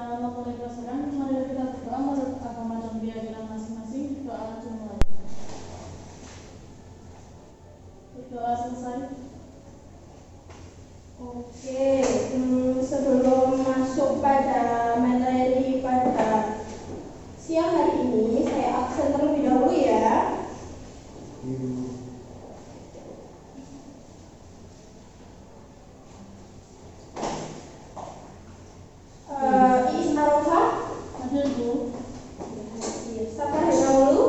memulai pelajaran, mari kita berdoa menurut agama dan keyakinan masing-masing. Doa dimulai. Berdoa selesai. Oke, sebelum masuk pada materi pada siang hari ini, saya absen terlebih dahulu ya. Iis Arofah, Hadir Bu. Sabar dahulu.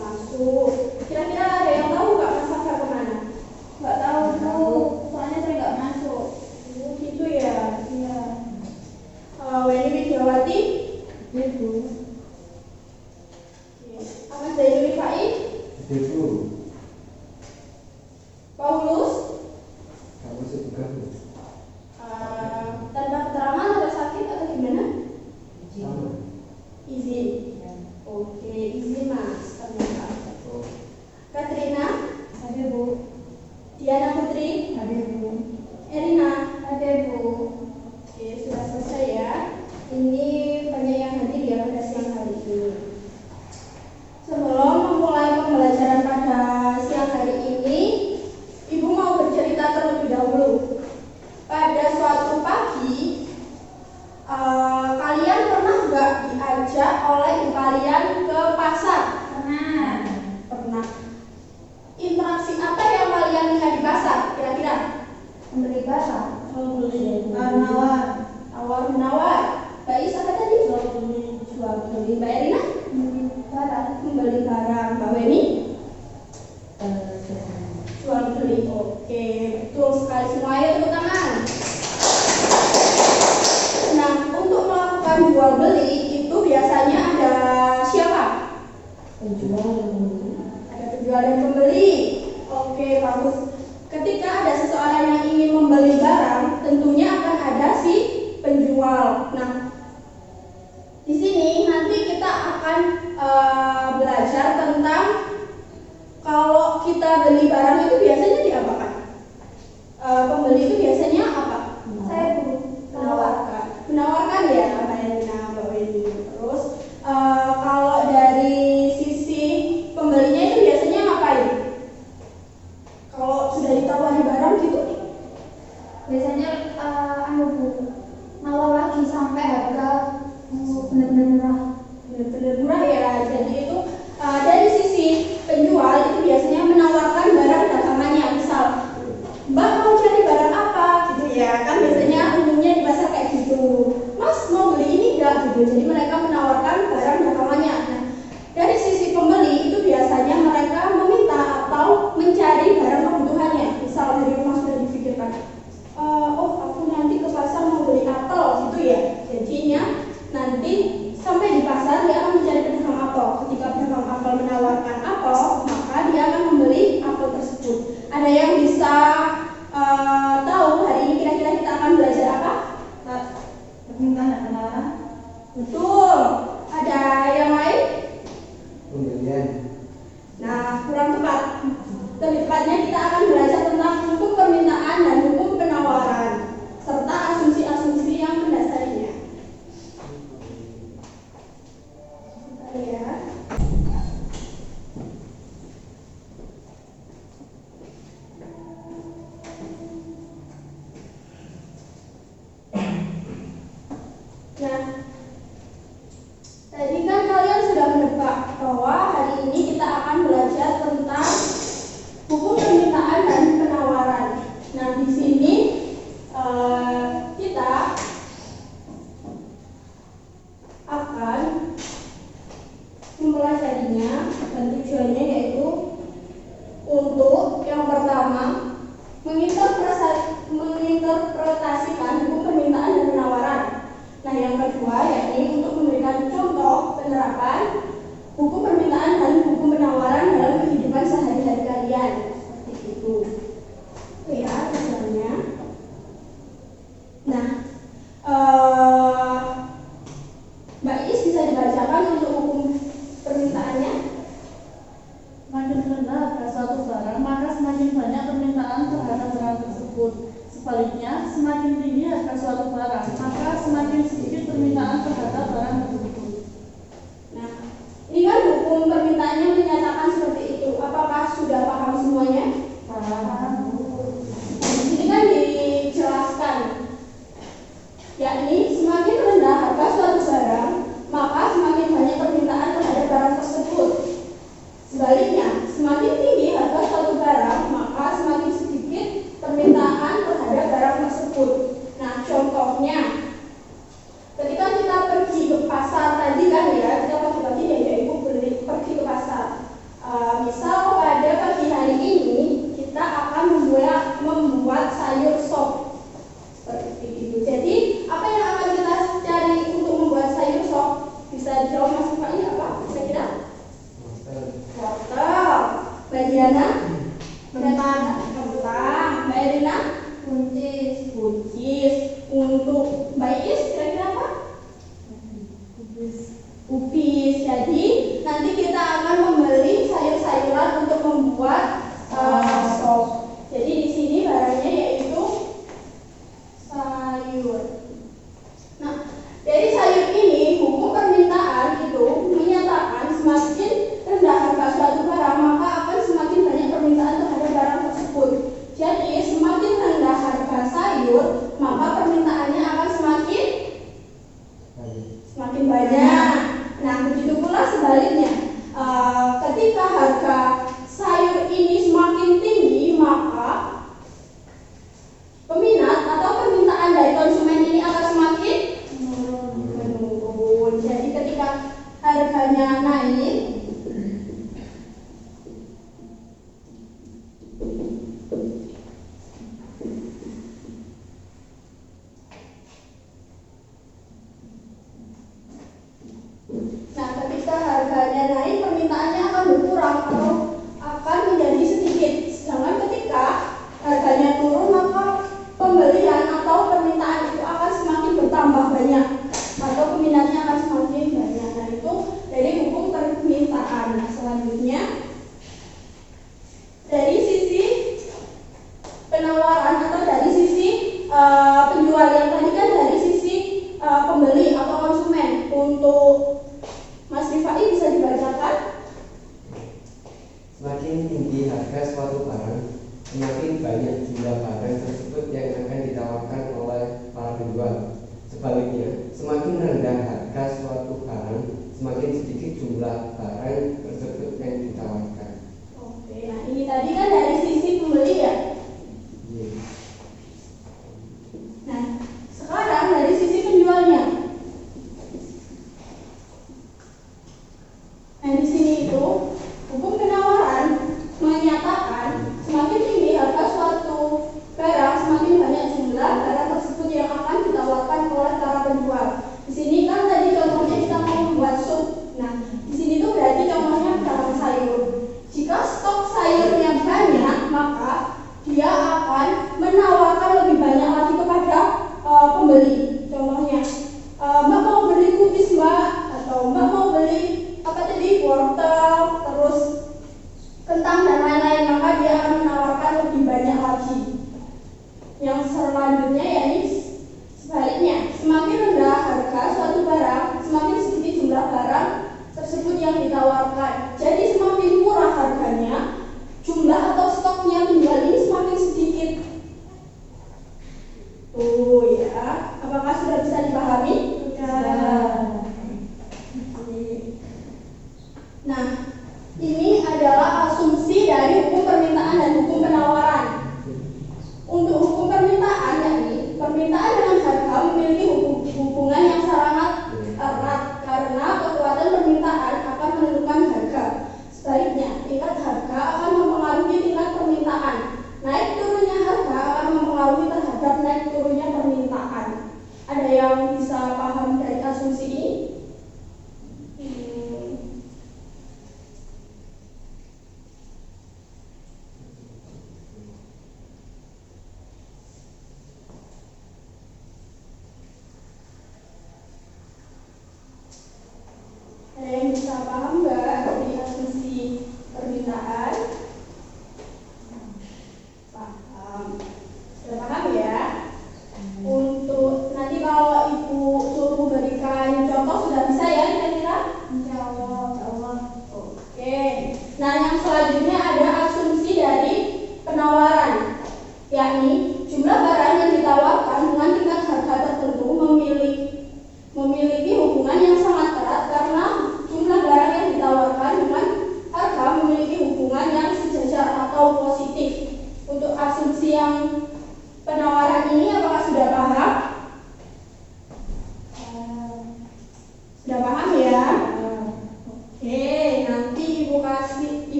Masuk. Kira-kira ada yang tahu nggak Mas Sabar kemana? Nggak tahu Bu, soalnya saya nggak masuk. Gitu ya. Iya. Weni Widiawati. Hadir Bu. Ahmad Zainul Rifai. Paulus. Tanpa keterangan atau sakit atau gimana? Izin. Oke, izin Mas. Ternyata. Katrina. Hadir Bu. Diana Putri. Hadir Bu. Erina. Hadir Bu. Oke, sudah selesai ya. Ini banyak yang hadir ya pada siang hari ini. Sebelum memulai pembelajaran pada siang hari ini, Ibu mau bercerita terlebih dahulu. Pada suatu pagi, kalian pernah nggak diajak oleh ibu kalian ke pasar? Pernah. Interaksi apa yang kalian lihat di pasar? Kira-kira? Membeli pasar? Tawar menawar. Mbak Is apa tadi? Jual beli. Mbak Erina? Membeli barang. Mbak Weni? Jual beli. Oke, betul sekali semua. Ayo tepuk tangan. Nah, untuk melakukan jual beli itu biasanya ada siapa? Ada penjual dan pembeli. Oke, bagus. Ketika ada seseorang yang ingin membeli barang, tentunya akan ada si penjual. Nah, di sini nanti kita akan belajar tentang kalau kita beli barang itu biasanya diapakan? Pembeli itu biasanya apa? Saya menawarkan. Menawarkan ya, Mbak Erina, Mbak Weni. Terus kalau dari sisi pembelinya itu biasanya ngapain? Kalau sudah ditawari barang gitu? Biasanya nawar lagi sampai harga benar-benar murah. Benar-benar murah ya. Jadi itu dari sisi penjual itu biasanya menawarkan barang dagangannya. Misal, Mbak mau cari barang apa gitu ya, kan biasanya umumnya di pasar kayak gitu. Mas mau beli ini enggak gitu. Jadi mereka menawarkan barang dagangannya. Nah, dari sisi pembeli itu biasanya mereka meminta atau mencari barang kebutuhannya. Misal dari rumah sudah dipikirkan, oh aku nanti ke pasar mau beli apel gitu ya. Jadinya nanti sampai di pasar dia akan mencari pedagang apel. Ketika pedagang apel menawarkan apel, maka dia akan membeli apel tersebut. Ada yang bisa tahu hari ini kira-kira kita akan belajar apa? Permintaan dan penawaran. Betul. Ada yang lain? Pembelian. Nah, kurang tepat. Lebih tepatnya kita akan belajar tentang hukum permintaan dan hukum penawaran serta asumsi-asumsi yang mendasarinya. Ya. Nah, tadi kan kalian sudah menebak bahwa hari ini kita akan belajar tentang hukum permintaan dan penawaran. Nah, di sini kita akan mempelajarinya dan tujuannya yaitu untuk yang pertama menginterpretasikan hukum permintaan dan penawaran. Nah, yang kedua yakni semakin rendah harga suatu barang, maka semakin banyak permintaan terhadap barang tersebut. Sebaliknya, semakin tinggi harga suatu barang, maka semakin sedikit permintaan terhadap barang tersebut. Nah, contohnya, ketika kita pergi ke pasar tadi kan ya, kita pagi-pagi ya ibu pergi ke pasar. Misal pada pagi hari ini kita akan membuat sayur sop seperti itu. Jadi apa yang akan kita cari untuk membuat sayur sop? Bisa dijawab Mas Pak ini apa? Saya kira wortel. Mbak Diana? Kentang. Mbak Erina? Buncis. Untuk Mbak Is kira-kira apa? Ubis. Jadi nanti kita akan membeli sayur-sayuran untuk membuat sop. Jadi di sini barangnya yaitu sayur. Nah, dari sayur ini hukum permintaan itu menyatakan semakin rendah harga suatu barang maka akan semakin banyak permintaan terhadap barang tersebut. Jadi semakin rendah harga sayur maka permintaannya akan semakin banyak. Nah, begitu pula sebaliknya. Ketika harga sayur ini semakin tinggi, maka peminat atau permintaan dari konsumen ini akan semakin menurun. Jadi ketika harganya naik, permintaannya akan berkurang atau akan menjadi sedikit. Sedangkan ketika harganya turun, maka pembelian atau permintaan itu akan semakin bertambah banyak atau peminatnya akan semakin banyak. Nah, itu dari hukum permintaan. Nah, selanjutnya dari sisi penawaran atau dari sisi penjual, yang tadi kan dari sisi pembeli atau konsumen. Untuk Mas Rifai bisa dibacakan. Semakin tinggi harga suatu barang, semakin banyak jumlah barang tersebut yang akan ditawarkan oleh para penjual. Sebaliknya, semakin rendah harga suatu barang, semakin sedikit jumlah barang tersebut yang ditawarkan. Oke, nah ini tadi kan dari sisi pembeli ya. Nah, sekarang dari sisi penjualnya. Nah, di sini itu hukum penawaran menyatakan semakin tinggi harga suatu barang, semakin banyak jumlah barang tersebut yang akan ditawarkan oleh para penjual. Di sini kan tadi contohnya kita mau membuat sup. Nah, di sini tuh berarti contohnya barang sayur. Jika stok sayurnya banyak, maka dia akan menawarkan lebih banyak lagi kepada pembeli. Contohnya, Mbak mau beli kubis Mbak, atau Mbak mau beli apa tadi, wortel, terus kentang dan lain-lain, maka dia akan menawarkan lebih banyak lagi. Yang selanjutnya yakni sebaliknya, semakin rendah harga suatu barang, semakin sedikit jumlah barang tersebut yang ditawarkan. Jadi semakin murah harganya, jumlah atau stoknya penjual ini semakin sedikit. Tuh ya, apakah sudah bisa dipahami? Sudah. Nah, ini adalah asumsi dari hukum permintaan dan hukum penawaran. Untuk hukum permintaan, yakni permintaan dengan harga memiliki hubungan yang sangat erat karena kekuatan permintaan akan menentukan harga. Sebaliknya, tingkat harga akan mempengaruhi tingkat permintaan. Naik turunnya harga akan mempengaruhi terhadap naik turunnya permintaan. Ada yang bisa paham dari asumsi ini? Ada yang bisa paham nggak dari asumsi permintaan? Paham. Sudah paham ya? Untuk nanti kalau ibu suruh berikan contoh sudah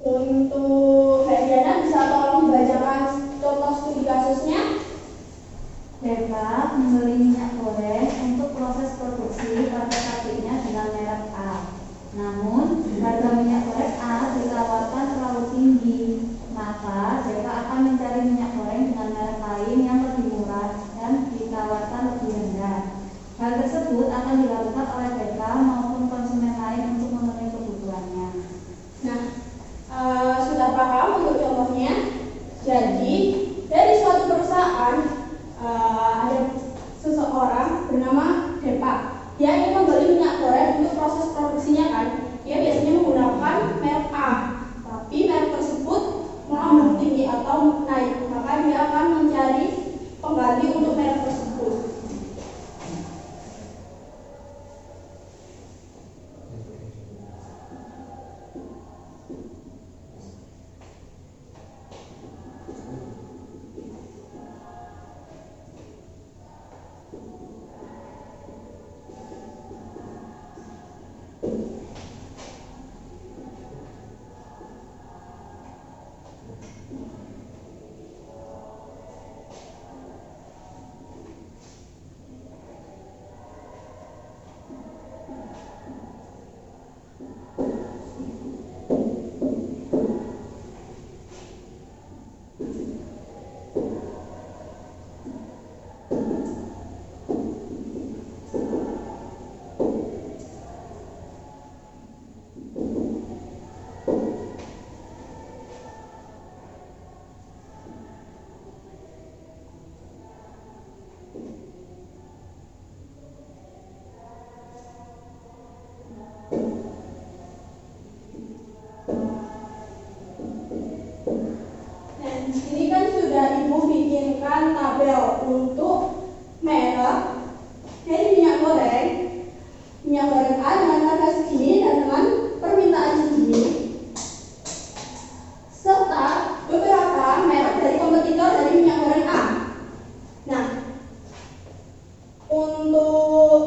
Untuk Mbak Diana bisa tolong dibacakan contoh studi kasusnya. Deka membeli minyak goreng untuk proses produksi pada pabriknya dengan merek A. Namun, harga minyak goreng A ditawarkan terlalu tinggi. Maka, Deka akan mencari minyak goreng dengan merek lain yang lebih murah dan ditawarkan lebih rendah. Hal tersebut akan dilakukan oleh Deka maupun konsumen lain untuk memenuhi kebutuhannya. Nah, sudah paham untuk contohnya? Jadi, dari suatu perusahaan ada seseorang bernama Depa. Dia ingin membeli minyak goreng untuk proses produksinya kan. Dia biasanya menggunakan merek A, tapi merek tersebut melambung tinggi atau naik. Maka dia akan mencari pengganti untuk merek tersebut. Ini kan sudah Ibu bikinkan tabel untuk merek dari minyak goreng A dengan harga segini dan dengan permintaan segini, serta beberapa merek dari kompetitor dari minyak goreng A. Nah, untuk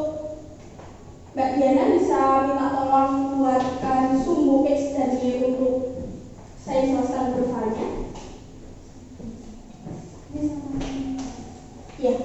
Mbak Diana bisa minta tolong buatkan sumbu case tadi untuk saya jelaskan berupa-nya. Ya.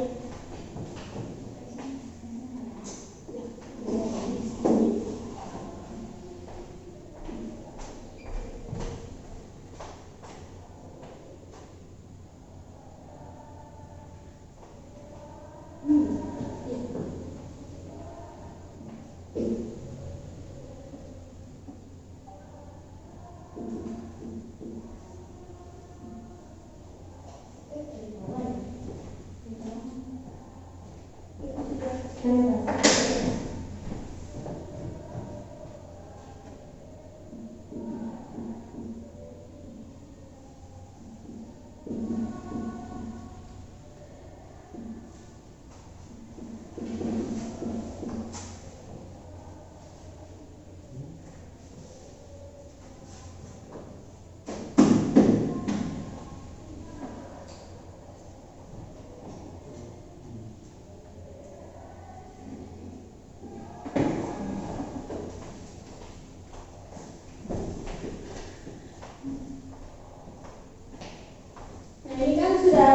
Ini kan sudah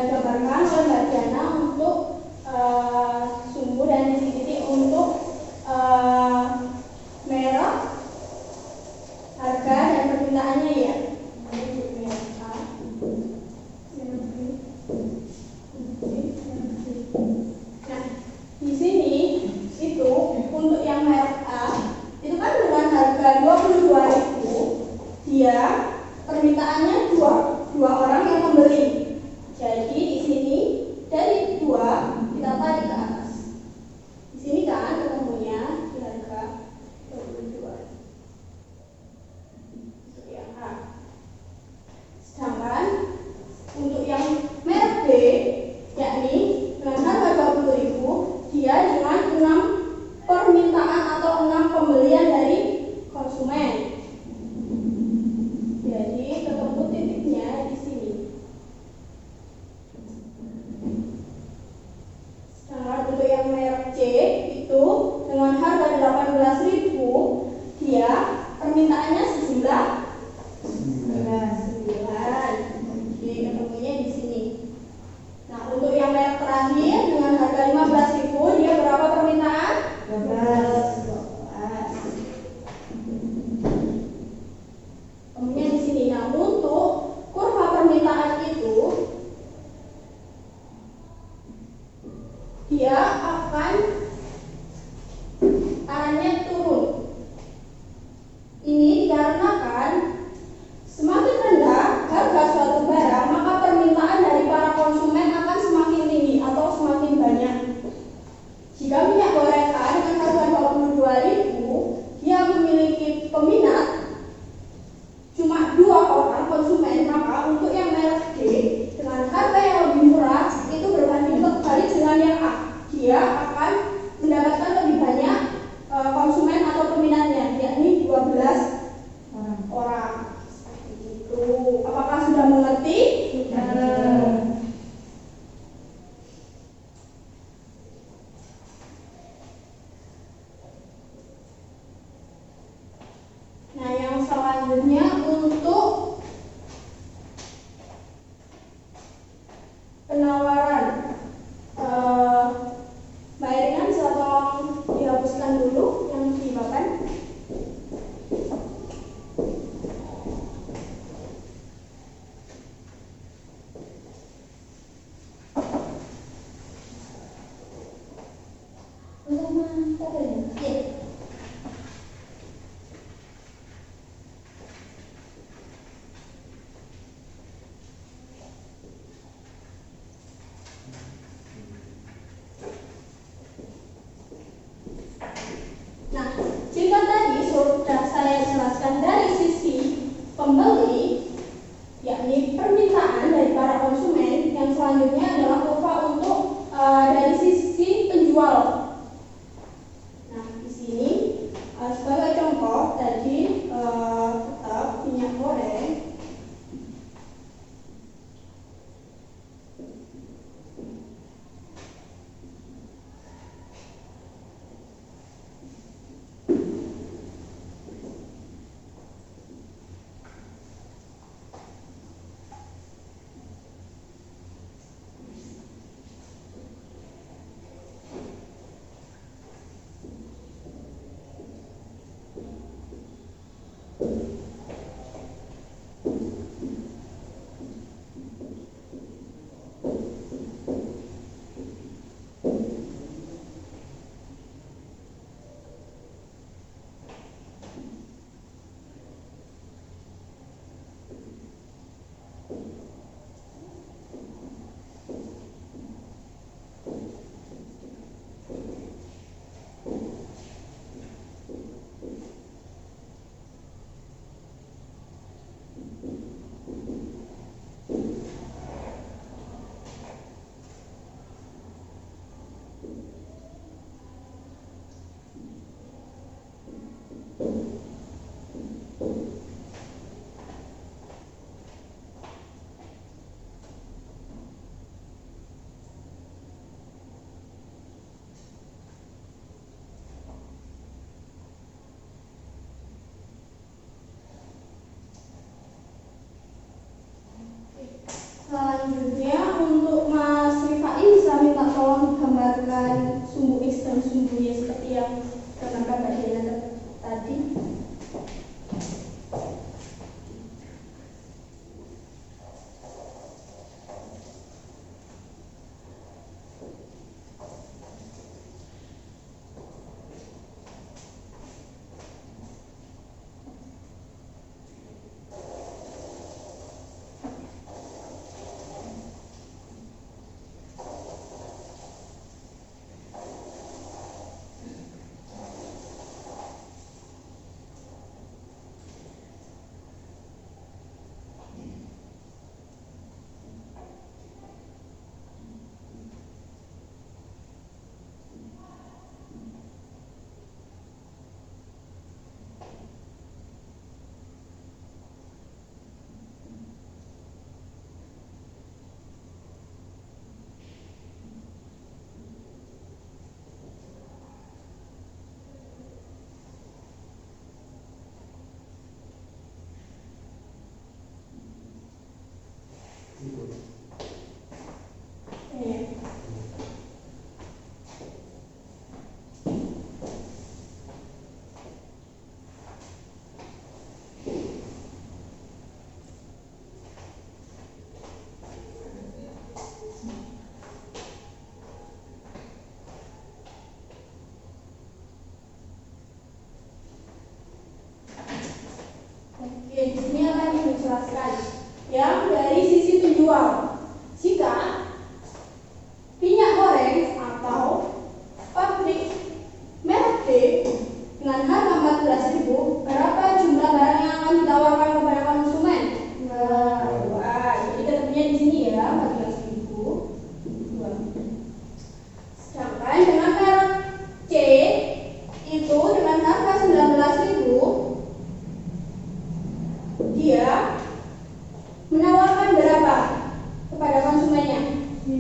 digambarkan oleh Mbak Diana untuk sumbu dan titik-titik untuk merek, harga, dan permintaannya ya. Nah, di sini itu untuk yang merek A itu kan dengan harga 22.000, dia permintaannya dua orang yang membeli. Jadi di sini dari 2 kita tarik ke atas. Di sini kan ketemunya di harga 22 untuk yang A. Sedangkan untuk yang merek B, yakni dengan harga 20.000, dia dengan 6 permintaan atau 6 pembelian dari konsumen. Selanjutnya untuk penawaran, Mbak Irina bisa tolong dihapuskan dulu yang di papan. Iya. Nah, jika tadi sudah saya jelaskan dari sisi pembeli, yakni permintaan dari para konsumen, yang selanjutnya adalah kurva untuk dari sisi penjual. Nah, di sini sebagai contoh tadi tetap minyak goreng. Selanjutnya untuk Mas Rifai bisa minta tolong gambarkan sumbu X dan sumbu Y seperti yang terangkat Mbak Diana tadi. Oke, di sini akan dijelaskan yang dari sisi penjual. Jika minyak goreng atau pabrik merek B dengan harga 14.000, berapa jumlah barang yang akan ditawarkan kepada konsumen? Wah, jadi tetapnya di sini ya 14.000. Sedangkan dengan merek C itu dengan harga 19.000, dia menawarkan berapa kepada konsumennya? 5.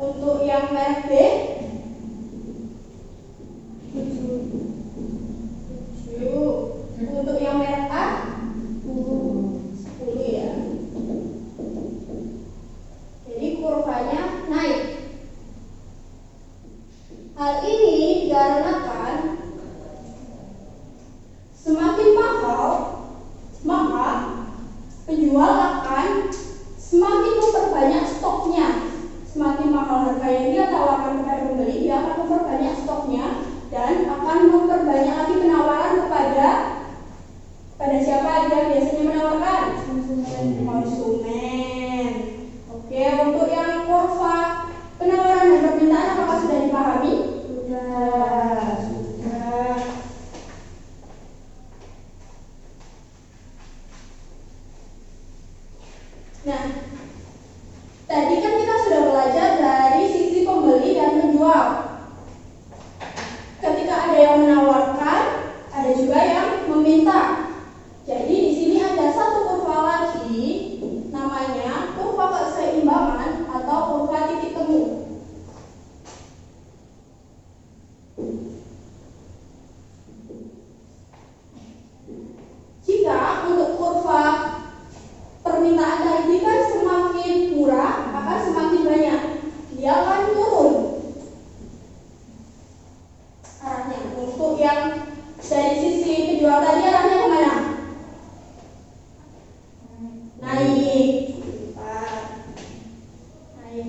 Untuk yang merek B Hal ini dikarenakan semakin mahal, maka penjual akan semakin memperbanyak stoknya. Semakin mahal harga yang dia tawarkan kepada pembeli, dia akan memperbanyak stoknya dan akan memperbanyak lagi penawaran kepada siapa dia biasanya menawarkan? Konsumen. Oke, untuk yang kurva penawaran dan permintaan apakah sudah dipahami? Sudah. Nah, tadi kan kita sudah belajar dari sisi pembeli dan penjual. Ketika ada yang menawarkan, ada juga yang meminta. Jadi di sini ada satu kurva lagi, namanya kurva keseimbangan atau kurva titik temu. Jika untuk kurva permintaan tadi kan semakin murah, akan semakin banyak. Dia akan turun arahnya. Untuk yang dari sisi penjual tadi arahnya kemana? Naik. Naik.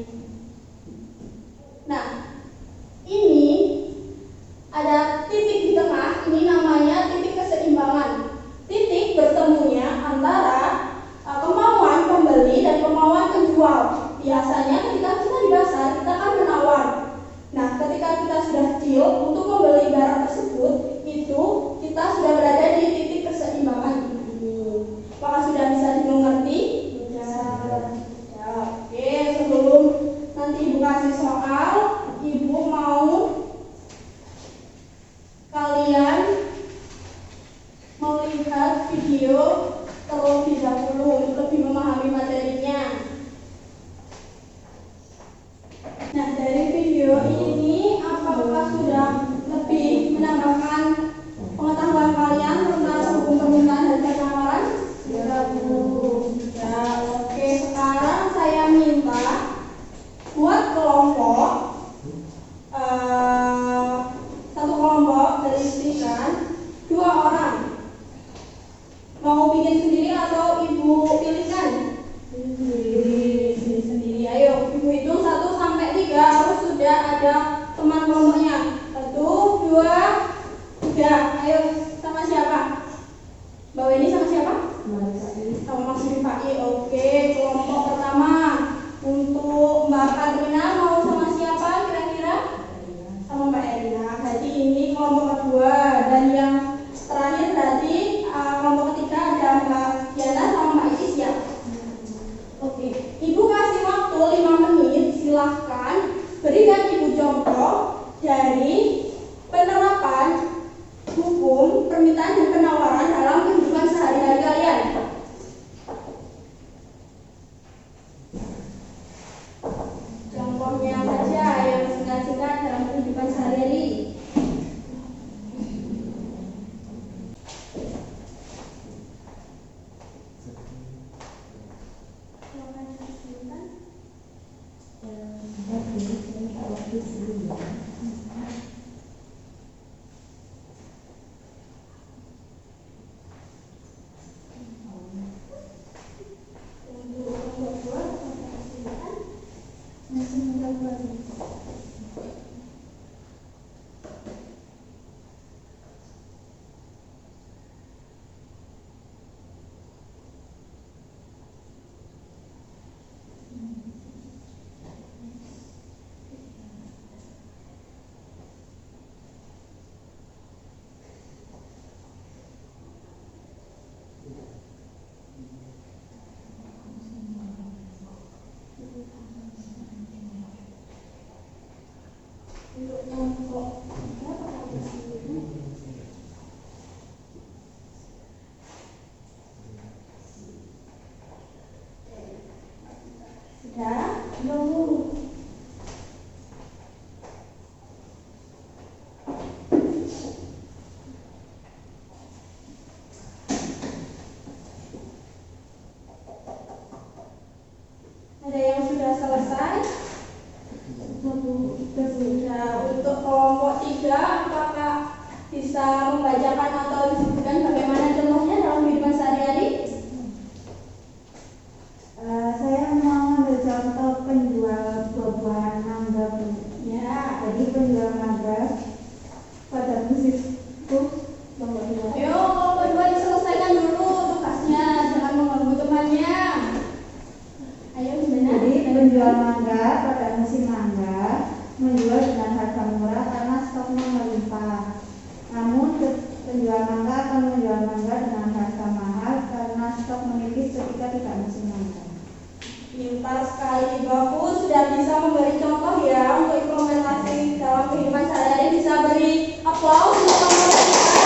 Nah, ini ada titik di tengah, ini namanya titik keseimbangan. Titik bertemunya antara kemauan pembeli dan kemauan penjual. Biasanya ketika kita di pasar, kita akan menawar. Nah, ketika kita sudah deal untuk membeli barang tersebut, itu kita sudah berada di titik keseimbangan ini. Apakah sudah bisa dimengerti? Sudah. Oke, sebelum nanti Ibu kasih soal, Ibu mau kalian melihat video terlebih dahulu untuk lebih memahami materinya. Nah, dari video ini apakah sudah lebih menambahkan pengetahuan kalian tentang hukum permintaan dan penawaran? Sudah, Bu. Sudah. Oke, sekarang saya minta buat kelompok satu kelompok berisikan 2 orang. Mau bikin sendiri atau Ibu pilihkan? Pilih sendiri. Ayo, Ibu hitung 1 sampai 3, harus sudah ada teman kelompoknya. 1, 2, 3. Ayo, sama siapa? Mbak Weni sama siapa? Sama Mas Rifai. Oke, kelompok pertama. Untuk Mbak Katrina mau sama siapa kira-kira? Sama Mbak Erina. Berarti ini kelompok kedua. Dan yang terakhir berarti kelompok ketiga ada Mbak Yana sama Mbak Isis ya. Oke, Ibu kasih waktu 5 menit. Silahkan berikan Ibu contoh dari penerapan hukum permintaan dan penawaran dalam kehidupan sehari-hari kalian. Contohnya saja yang singkat-singkat dalam kehidupan sehari-hari. Sudah, belum. Ada yang sudah selesai? Sudah. Untuk bisa membacakan atau disebutkan bagaimana contohnya dalam kehidupan sehari-hari? Saya mau ambil contoh penjual buah-buahan mangga, Bu. Ya. Jadi penjual mangga pada musim itu Ayo, kalau berdua diselesaikan dulu tugasnya, jangan mengganggu temannya. Ayo, benar. Jadi penjual mangga pada musim mangga menjual dengan harga murah karena stoknya melimpah. Namun penjual mangga akan menjual mangga dengan harga mahal karena stok menipis ketika tidak musim mangga. Pintar sekali, bagus, sudah bisa memberi contoh ya untuk implementasi dalam kehidupan sehari-hari. Bisa beri aplaus untuk kelompok kita.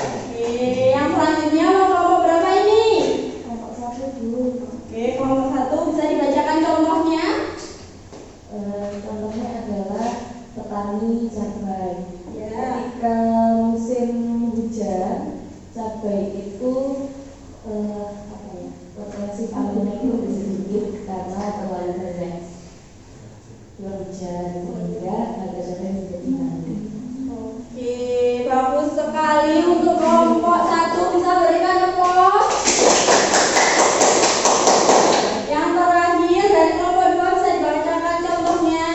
Oke, yang selanjutnya mau kelompok berapa ini? Kelompok 1 dulu. Oke, kelompok 1 bisa dibacakan contohnya. Contohnya adalah petani cabai. Ya. Ketika musim hujan, cabai itu potensi panennya itu lebih sedikit karena terlalu banyak hujan sehingga harga cabai menjadi naik. Oke, bagus sekali untuk kelompok 1 bisa berikan aplaus. Yang terakhir dari kelompok 2 bisa dibacakan contohnya.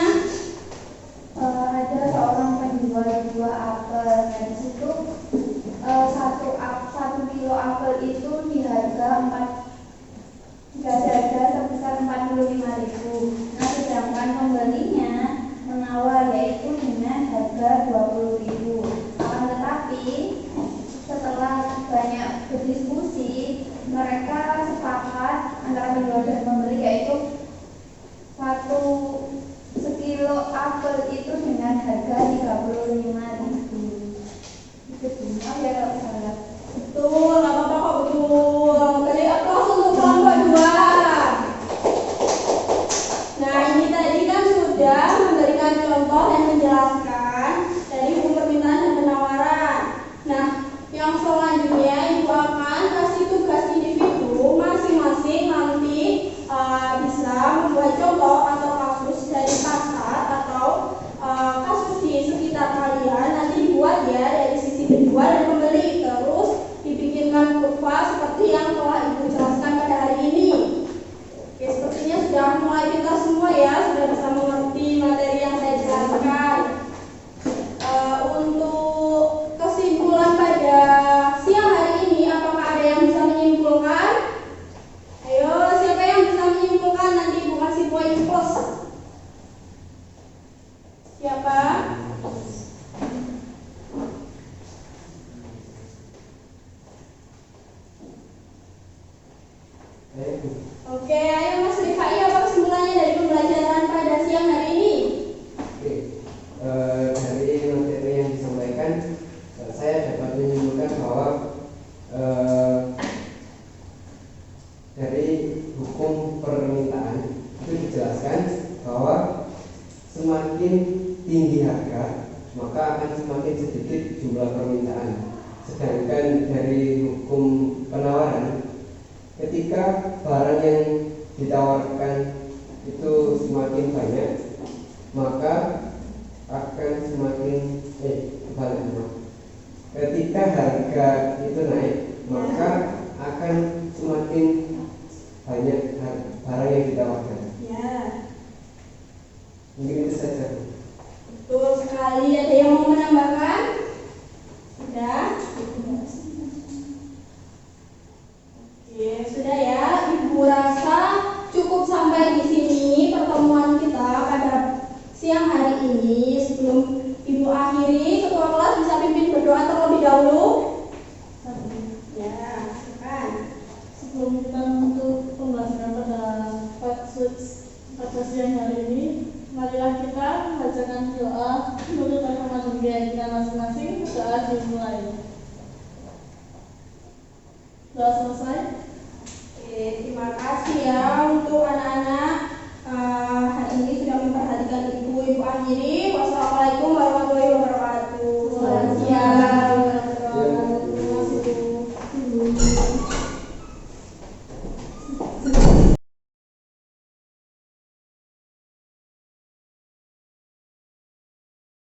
Ada seorang penjual buah apel. Dari situ satu kilo apel itu di harga sebesar 45.000. Nah, sedangkan pembelinya menawar yaitu dengan harga 20.000. Akan tetapi setelah banyak berdiskusi, mereka sepakat antara penjual dan pembeli yaitu sekilo apel itu dengan harga 35.000. Itu benar ya kalau salah. Betul, nggak apa-apa kok, betul. Beri aplaus untuk kelompok 2. Nah, ini tadi kan sudah memberikan contoh dan menjelaskan dari hukum permintaan dan penawaran. Nah, yang selanjutnya Ibu akan kasih tugas individu masing-masing nanti bisa membuat contoh atau kasus dari pasar atau kasus di sekitar kalian. Nanti dibuat ya dari sisi penjual dan pembeli, terus dibikinkan kurva seperti yang telah Ibu jelaskan pada hari ini. Oke, sepertinya sudah mulai pintar semua ya, sudah bisa mengerti materi yang saya jelaskan. Untuk kesimpulan pada siang hari ini, apakah ada yang bisa menyimpulkan? Ayo, siapa yang bisa menyimpulkan? Nanti Ibu kasih poin plus. Siapa? Oke, ayo Mas Rifai, apa kesimpulannya dari pembelajaran pada siang hari ini? Oke, dari materi yang disampaikan, saya dapat menyimpulkan bahwa dari hukum permintaan itu dijelaskan bahwa semakin tinggi harga maka akan semakin sedikit jumlah permintaan. Sedangkan dari hukum penawaran, ketika barang yang ditawarkan itu semakin banyak maka akan semakin ketika harga itu naik maka akan semakin banyak barang yang ditawarkan. Ya, Mungkin itu saja. betul sekali. Ada yang mau menambahkan? Sudah? Oke, sudah ya. Ibu rasa cukup sampai di sini pertemuan kita pada siang hari ini. Sebelum Ibu akhiri, ketua kelas bisa pimpin berdoa terlebih dahulu. Ya, silakan. Sebelum kita menutup pembelajaran pada siang hari ini, marilah kita membacakan doa untuk perkembangan biaya kita masing-masing. Doa dimulai. Doa selesai. Oke, terima kasih ya untuk anak-anak hari ini sudah memperhatikan Ibu. Ibu akhiri. Wassalamualaikum